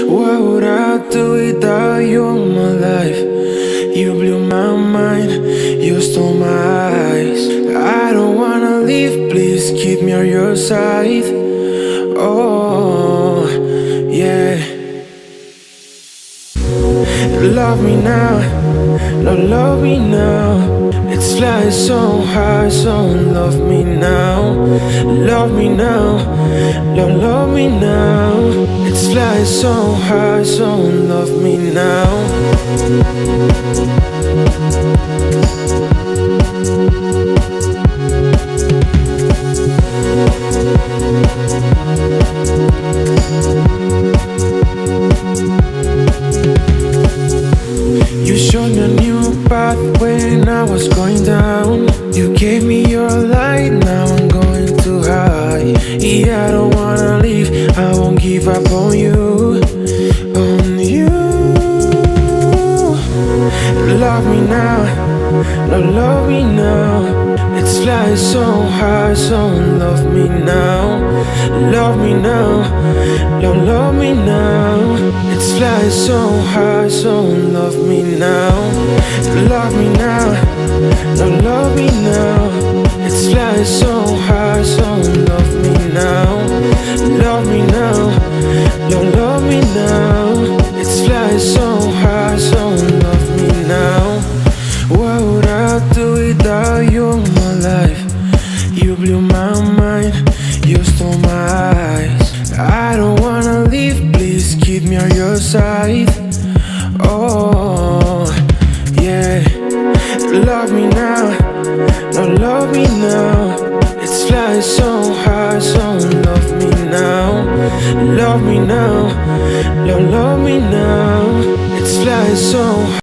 What would I do without you in my life? You blew my mind, you stole my eyes. I don't wanna leave, please keep me on your side. Oh, yeah. Love me now, no, love me now. It's flying so high, so love me now. Love me now, no, love me now. It's flying so high, so love me now. You showed me a new path when I was going down. You gave me your light, now I'm going too high. Yeah, I don't wanna leave, I won't give up on you. On you. Love me now, no, love me now. It's flying so high, so love me now. Love me now, no, love me now. It's flying so high, so love me now. Love me now, no, love me now. It's flying so high, so love me now. Love me now, no, love me now. It's flying so high, so love me now. What would I do without you in my life? You blew my mind, you stole my eyes. I don't wanna leave, please keep me on your side. Oh, yeah. Love me now, no, love me now. It's flying so high, so love me now. Love me now, no, love me now. It's flying so high.